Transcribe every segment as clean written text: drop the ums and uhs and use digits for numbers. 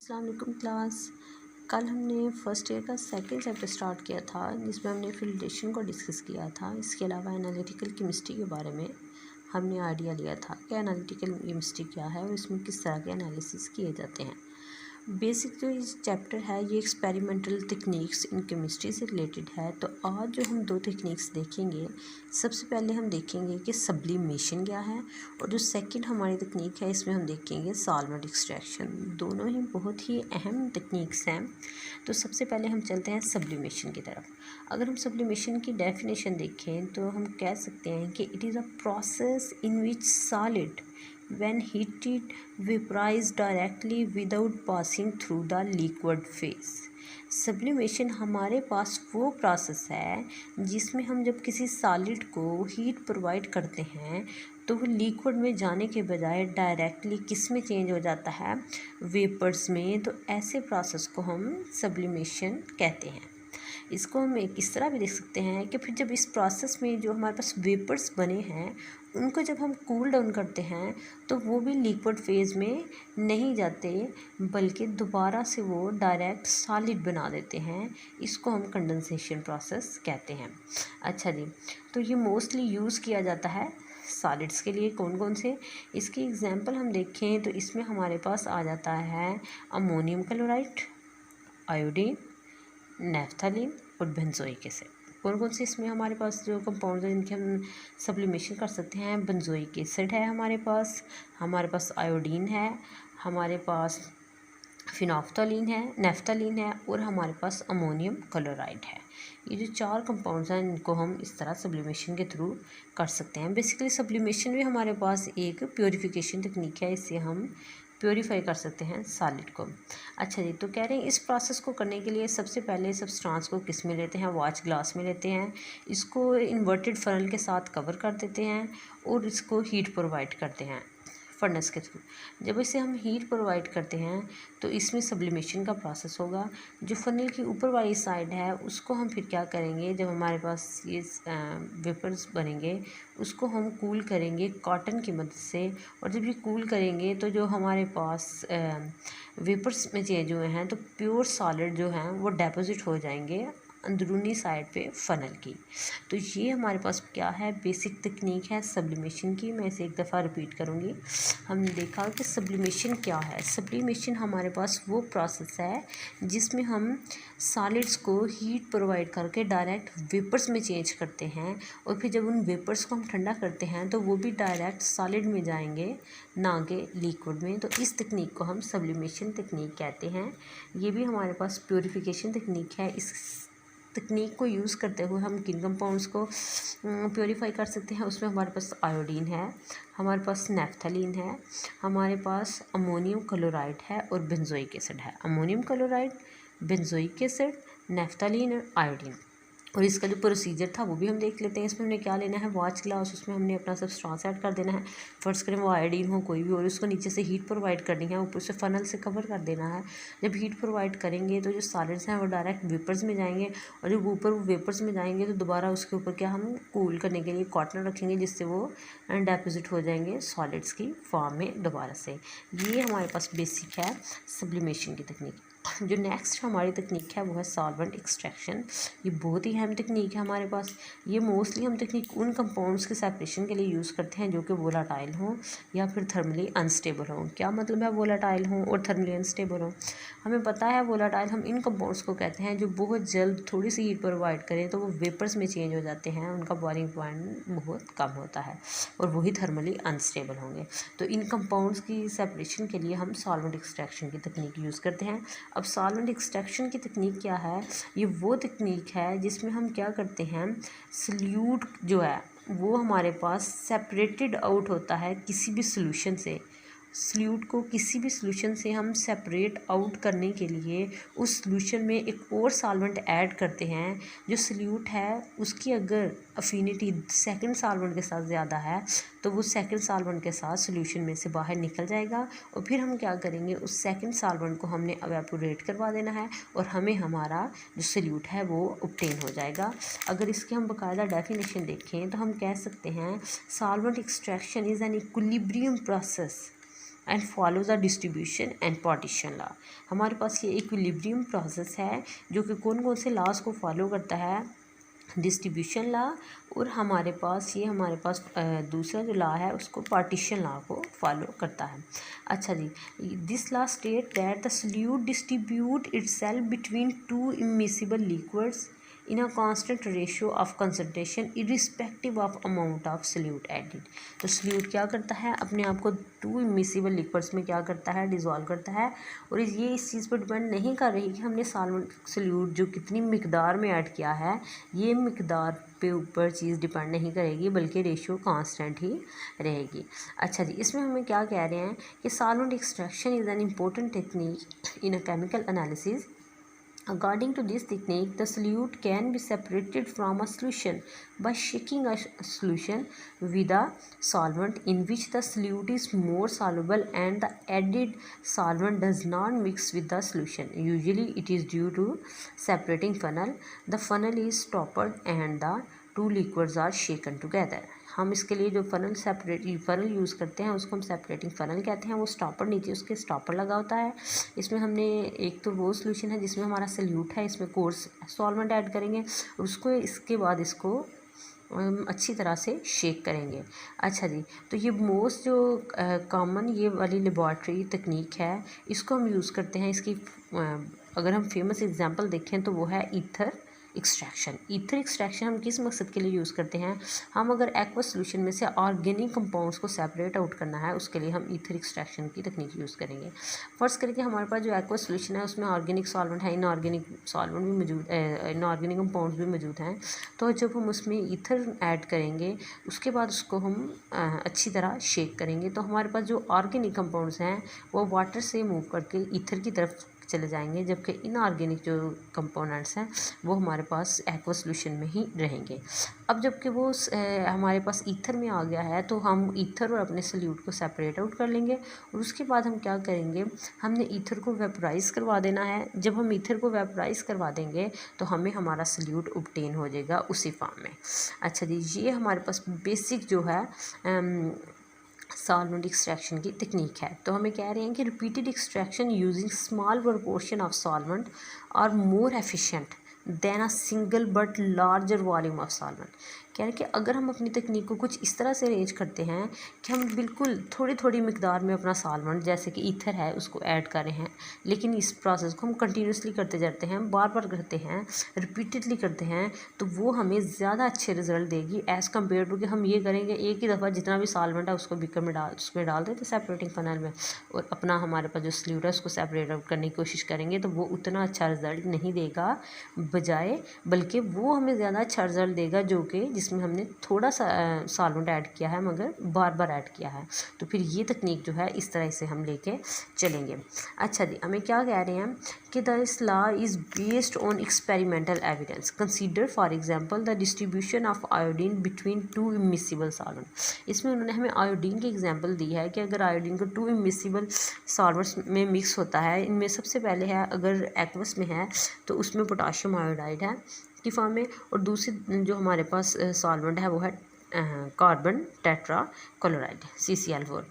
अस्सलाम वालेकुम क्लास। कल हमने फ़र्स्ट ईयर का सेकंड चैप्टर स्टार्ट किया था जिसमें हमने फिल्ट्रेशन को डिस्कस किया था। इसके अलावा एनालिटिकल केमिस्ट्री के बारे में हमने आइडिया लिया था कि एनालिटिकल केमिस्ट्री क्या है और इसमें किस तरह के एनालिसिस किए जाते हैं। बेसिक जो इस चैप्टर है ये एक्सपेरिमेंटल टेक्निक्स इन केमिस्ट्री से रिलेटेड है। तो आज जो हम दो टेक्निक्स देखेंगे, सबसे पहले हम देखेंगे कि सब्लिमेशन क्या है और जो सेकंड हमारी टेक्निक है इसमें हम देखेंगे सॉल्वेंट एक्सट्रैक्शन। दोनों ही बहुत ही अहम टेक्निक्स हैं। तो सबसे पहले हम चलते हैं सब्लिमेशन की तरफ। अगर हम सब्लिमेशन की डेफिनेशन देखें तो हम कह सकते हैं कि it is a process in which solid when heated vaporize directly without passing through the liquid phase। Sublimation हमारे पास वो प्रोसेस है जिसमें हम जब किसी सॉलिड को हीट प्रोवाइड करते हैं तो वो लिक्विड में जाने के बजाय डायरेक्टली किस में चेंज हो जाता है, वेपर्स में। तो ऐसे प्रोसेस को हम सब्लिमेशन कहते हैं। इसको हम एक इस तरह भी देख सकते हैं कि फिर जब इस प्रोसेस में जो हमारे पास वेपर्स बने हैं उनको जब हम कूल डाउन करते हैं तो वो भी लिक्विड फेज़ में नहीं जाते बल्कि दोबारा से वो डायरेक्ट सॉलिड बना देते हैं। इसको हम कंडेंसेशन प्रोसेस कहते हैं। अच्छा जी, तो ये मोस्टली यूज़ किया जाता है सॉलिड्स के लिए। कौन कौन से इसकी एग्जांपल हम देखें तो इसमें हमारे पास आ जाता है अमोनियम क्लोराइड, आयोडीन, नैफ्थलीन और बेंजोइक एसिड। कौन कौन से इसमें हमारे पास जो कंपाउंड हैं इनके हम सब्लिमेशन कर सकते हैं। बेंजोइक एसिड है हमारे पास आयोडीन है, हमारे पास फिनोफ्थलीन है, नैफ्थलीन है और हमारे पास अमोनियम क्लोराइड है। ये जो चार कंपाउंड्स हैं इनको हम इस तरह सब्लिमेशन के थ्रू कर सकते हैं। बेसिकली सब्लिमेशन भी हमारे पास एक प्योरीफिकेशन टेक्निक है, इससे हम प्योरीफाई कर सकते हैं सॉलिड को। अच्छा जी, तो कह रहे हैं इस प्रोसेस को करने के लिए सबसे पहले सब्सटेंस को किस में लेते हैं, वॉच ग्लास में लेते हैं। इसको इन्वर्टेड फनल के साथ कवर कर देते हैं और इसको हीट प्रोवाइड करते हैं फर्नेस के थ्रू। जब इसे हम हीट प्रोवाइड करते हैं तो इसमें सब्लिमेशन का प्रोसेस होगा। जो फनल की ऊपर वाली साइड है उसको हम फिर क्या करेंगे, जब हमारे पास ये वेपर्स बनेंगे उसको हम कूल करेंगे कॉटन की मदद से। और जब ये कूल करेंगे तो जो हमारे पास वेपर्स में चेंज हुए हैं तो प्योर सॉलिड जो हैं वो डिपॉजिट हो जाएंगे अंदरूनी साइड पे फ़नल की। तो ये हमारे पास क्या है, बेसिक तकनीक है सब्लिमेशन की। मैं इसे एक दफ़ा रिपीट करूँगी। हमने देखा कि सब्लिमेशन क्या है। सब्लिमेशन हमारे पास वो प्रोसेस है जिसमें हम सॉलिड्स को हीट प्रोवाइड करके डायरेक्ट वेपर्स में चेंज करते हैं और फिर जब उन वेपर्स को हम ठंडा करते हैं तो वो भी डायरेक्ट सॉलिड में जाएंगे, ना कि लिक्विड में। तो इस तकनीक को हम सब्लिमेशन तकनीक कहते हैं। ये भी हमारे पास प्योरीफिकेशन तकनीक है। इस तकनीक को यूज़ करते हुए हम किन कंपाउंड्स को प्योरीफाई कर सकते हैं, उसमें हमारे पास आयोडीन है, हमारे पास नैफ्थलीन है, हमारे पास अमोनियम क्लोराइड है और बेंजोइक एसिड है। Ammonium chloride, benzoic acid, naphthalene और आयोडीन। और इसका जो प्रोसीजर था वो भी हम देख लेते हैं। इसमें हमने क्या लेना है, वॉच ग्लास, उसमें हमने अपना सब्सटेंस ऐड कर देना है। फर्ज करें वो आयोडीन हो कोई भी, और उसको नीचे से हीट प्रोवाइड करनी है, ऊपर से फनल से कवर कर देना है। जब हीट प्रोवाइड करेंगे तो जो सॉलिड्स हैं वो डायरेक्ट वेपर्स में जाएंगे और जब ऊपर वो वेपर्स में जाएंगे तो दोबारा उसके ऊपर क्या हम कूल करने के लिए कॉटन रखेंगे जिससे वो डिपॉजिट हो जाएंगे सॉलिड्स की फॉर्म में दोबारा से। ये हमारे पास बेसिक है सब्लिमेशन की तकनीक। जो नेक्स्ट हमारी तकनीक है वो है सॉल्वेंट एक्सट्रैक्शन। ये बहुत ही अहम तकनीक है हमारे पास। ये मोस्टली हम तकनीक उन कंपाउंड्स के सेपरेशन के लिए यूज़ करते हैं जो कि वोलाटाइल हों या फिर थर्मली अनस्टेबल हों। क्या मतलब है वोलाटाइल हों और थर्मली अनस्टेबल हों? हमें पता है वोलाटाइल हम इन कंपाउंड्स को कहते हैं जो बहुत जल्द थोड़ी सी हीट प्रोवाइड करें तो वो वेपर्स में चेंज हो जाते हैं, उनका बॉइलिंग पॉइंट बहुत कम होता है, और वही थर्मली अनस्टेबल होंगे। तो इन कंपाउंड्स की सेपरेशन के लिए हम सॉल्वेंट एक्सट्रैक्शन की तकनीक यूज़ करते हैं। अब सॉल्वेंट एक्सट्रैक्शन की तकनीक क्या है, ये वो तकनीक है जिसमें हम क्या करते हैं, सल्यूट जो है वो हमारे पास सेपरेटेड आउट होता है किसी भी सोल्यूशन से। सल्यूट को किसी भी सोल्यूशन से हम सेपरेट आउट करने के लिए उस सोल्यूशन में एक और सॉल्वेंट ऐड करते हैं। जो सल्यूट है उसकी अगर अफिनिटी सेकंड सॉल्वेंट के साथ ज़्यादा है तो वो सेकंड सॉल्वेंट के साथ सोल्यूशन में से बाहर निकल जाएगा और फिर हम क्या करेंगे, उस सेकंड सॉल्वेंट को हमने एवेपोरेट करवा देना है और हमें हमारा जो सल्यूट है वो ऑब्टेन हो जाएगा। अगर इसकी हम बाकायदा डेफिनेशन देखें तो हम कह सकते हैं solvent extraction is an equilibrium process and follow the distribution and partition law. हमारे पास ये इक्विलिब्रियम प्रोसेस है जो कि कौन कौन से लॉज को फॉलो करता है, डिस्ट्रीब्यूशन लॉ, और हमारे पास दूसरा जो लॉ है उसको पार्टीशन लॉ को फॉलो करता है। अच्छा जी, this law state that the solute distribute itself between two immiscible liquids in a constant ratio of concentration irrespective of amount of solute added. तो सॉल्यूट क्या करता है, अपने आप को टू इमिसिबल लिक्विड्स में क्या करता है, डिज़ोल्व करता है, और ये इस चीज़ पर डिपेंड नहीं कर रही कि हमने सॉल्यूट जो कितनी मिकदार में ऐड किया है, ये मिकदार पे ऊपर चीज़ डिपेंड नहीं करेगी, बल्कि रेशियो कांस्टेंट ही रहेगी। अच्छा जी, इसमें हमें क्या कह रहे हैं कि solvent extraction is an important technique in a chemical analysis. According to this technique, the solute can be separated from a solution by shaking a solution with a solvent in which the solute is more soluble and the added solvent does not mix with the solution. Usually it is due to separating funnel. The funnel is stopped and the two liquids are shaken together. हम इसके लिए जो funnel use करते हैं उसको हम separating funnel कहते हैं। वो स्टॉपर नीचे उसके स्टॉपर लगा होता है। इसमें हमने एक तो वो सॉल्यूशन है जिसमें हमारा सॉल्यूट है, इसमें कोर्स सॉल्वेंट ऐड करेंगे और उसको इसके बाद इसको अच्छी तरह से शेक करेंगे। अच्छा जी, तो ये मोस्ट जो कॉमन ये वाली लेबॉर्ट्री तकनीक है, इसको हम यूज़ करते हैं। इसकी अगर हम फेमस एग्जांपल देखें तो वो है ईथर एक्सट्रैक्शन। ईथर एक्सट्रैक्शन हम किस मकसद के लिए यूज़ करते हैं, हम अगर एक्वस सॉल्यूशन में से ऑर्गेनिक कंपाउंड्स को सेपरेट आउट करना है, उसके लिए हम ईथर एक्सट्रैक्शन की तकनीक यूज़ करेंगे। फर्स्ट करके हमारे पास जो एक्वस सॉल्यूशन है उसमें ऑर्गेनिक सॉल्वेंट है, इनऑर्गेनिक सॉल्वेंट भी मौजूद, इनऑर्गेनिक कंपाउंड्स भी मौजूद हैं। तो जब हम उसमें ईथर ऐड करेंगे उसके बाद उसको हम अच्छी तरह शेक करेंगे, तो हमारे पास जो ऑर्गेनिक कंपाउंड्स हैं वो वाटर से मूव करके ईथर की तरफ चले जाएंगे, जबकि इनऑर्गेनिक जो कंपोनेंट्स हैं वो हमारे पास एक्वा सॉल्यूशन में ही रहेंगे। अब जबकि वो हमारे पास ईथर में आ गया है तो हम ईथर और अपने सॉल्यूट को सेपरेट आउट कर लेंगे और उसके बाद हम क्या करेंगे, हमने ईथर को वेपराइज करवा देना है। जब हम ईथर को वेपराइज करवा देंगे तो हमें हमारा सॉल्यूट ऑब्टेन हो जाएगा उसी फॉर्म में। अच्छा जी, ये हमारे पास बेसिक जो है सॉल्वेंट एक्सट्रैक्शन की तकनीक है। तो हमें कह रहे हैं कि repeated extraction using small proportion of solvent are more efficient than a single but larger volume of solvent. कह रहे हैं कि अगर हम अपनी तकनीक को कुछ इस तरह से अरेंज करते हैं कि हम बिल्कुल थोड़ी थोड़ी मिकदार में अपना सॉल्वेंट जैसे कि ईथर है उसको ऐड कर रहे हैं, लेकिन इस प्रोसेस को हम कंटिन्यूसली करते जाते हैं, बार बार करते हैं, रिपीटेडली करते हैं, तो वो हमें ज़्यादा अच्छे रिजल्ट देगी एज़ कम्पेयर टू कि हम ये करेंगे एक ही दफ़ा जितना भी सॉल्वेंट है उसको बीकर में उसमें डाल देते सेपरेटिंग फनल में, और अपना हमारे पास जो सॉल्यूट है उसको सेपरेट आउट करने की कोशिश करेंगे, तो वो उतना अच्छा रिजल्ट नहीं देगा बजाय, बल्कि वो हमें ज़्यादा अच्छा रिजल्ट देगा जो कि जिसमें हमने थोड़ा सा सॉल्वेंट ऐड किया है मगर बार बार ऐड किया है। तो फिर ये तकनीक जो है इस तरह से हम लेके चलेंगे। अच्छा जी, हमें क्या कह रहे हैं कि this law is based on experimental evidence. Consider for example the distribution of iodine between two immiscible solvent. इसमें उन्होंने हमें आयोडीन की एग्जांपल दी है कि अगर आयोडीन को टू इमिसिबल सॉल्वेंट्स में मिक्स होता है, इनमें सबसे पहले है अगर एक्वस में है तो उसमें पोटाशियम आयोडाइड है की फॉर्म में, और दूसरी जो हमारे पास सॉल्वेंट है वो है कार्बन टेट्रा क्लोराइड CCl4।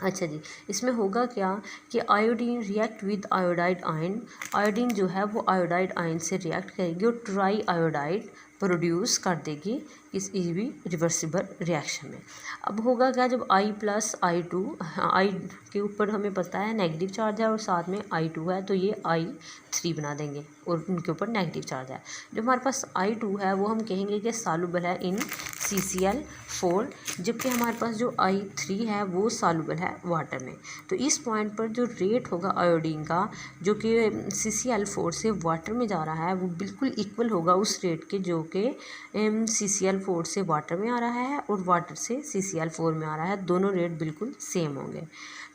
अच्छा जी, इसमें होगा क्या कि iodine react with iodide ion, iodine जो है वो आयोडाइड आयन से रिएक्ट करेगी और ट्राई आयोडाइड प्रोड्यूस कर देगी इस भी रिवर्सिबल रिएक्शन में। अब होगा क्या, जब I+I2, I के ऊपर हमें पता है नेगेटिव चार्ज है और साथ में I2 है, तो ये I3 बना देंगे और उनके ऊपर नेगेटिव चार्ज है। जो हमारे पास I2 है वो हम कहेंगे कि सॉल्युबल है इन CCl4, जबकि हमारे पास जो I3 है वो सॉल्युबल है वाटर में। तो इस पॉइंट पर जो रेट होगा आयोडीन का जो कि CCl4 से वाटर में जा रहा है वो बिल्कुल इक्वल होगा उस रेट के जो कि CCl4 से वाटर में आ रहा है और वाटर से CCl4 में आ रहा है, दोनों रेट बिल्कुल सेम होंगे।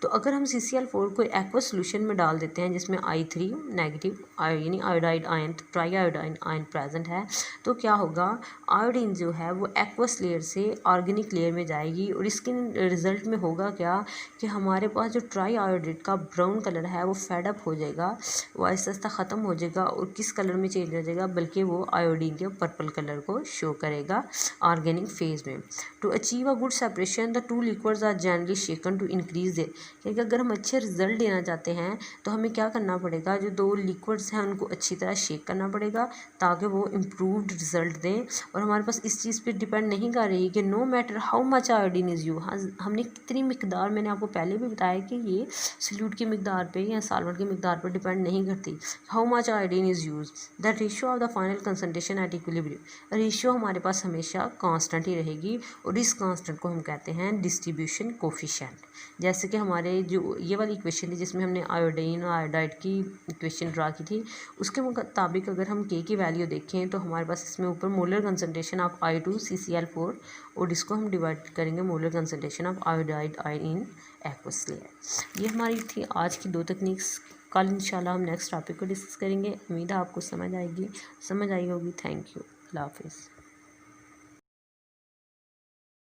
तो अगर हम CCl4 को एक्वा सॉल्यूशन में डाल देते हैं जिसमें I3 नेगेटिव यानी iodide ion, try iodide ion present है, तो क्या होगा, आयोडीन जो है वो एक्वस लेयर से ऑर्गेनिक लेयर में जाएगी और इसके रिजल्ट में होगा क्या कि हमारे पास जो ट्राई आयोडाइड का ब्राउन कलर है वो फेडअप हो जाएगा, वो आहिस्ता आहिस्ता ख़त्म हो जाएगा और किस कलर में चेंज हो जाएगा, बल्कि वो आयोडीन के पर्पल कलर को शो करेगा ऑर्गेनिक फेज में। To achieve a good separation the two liquids are generally shaken to increase क्योंकि अगर हम अच्छे रिजल्ट लेना चाहते हैं तो हमें क्या करना पड़ेगा, जो 2 लिक्विड्स हैं उनको अच्छी तरह शेक करना पड़ेगा ताकि वो इम्प्रूव्ड रिजल्ट दें। और हमारे पास इस चीज़ पे डिपेंड नहीं कर रही कि no matter how much iodine is you, हाँ हमने कितनी मिकदार, मैंने आपको पहले भी बताया कि ये सल्यूट की मिकदार पे या सॉल्वेंट की मिकदार पर डिपेंड नहीं करती। How much iodine is use, the ratio of the final concentration at equilibrium, ratio हमारे पास हमेशा कांस्टेंट ही रहेगी और इस कांस्टेंट को हम कहते हैं डिस्ट्रीब्यूशन कोफिशिएंट। जैसे कि हमारे जो ये वाली इक्वेशन थी जिसमें हमने आयोडीन और आयोडाइड की इक्वेशन ड्रा की थी, उसके मुताबिक अगर हम के की वैल्यू देखें तो हमारे पास इसमें ऊपर मोलर कंसनट्रेशन ऑफ I2CCl4 और इसको हम डिवाइड करेंगे molar concentration of iodide in aqueous layer. ये हमारी थी आज की 2 तकनीक्स। कल इंशाल्लाह हम नेक्स्ट टॉपिक को डिस्कस करेंगे। उम्मीद है आपको समझ आई होगी। Thank you. अल्लाह हाफिज़।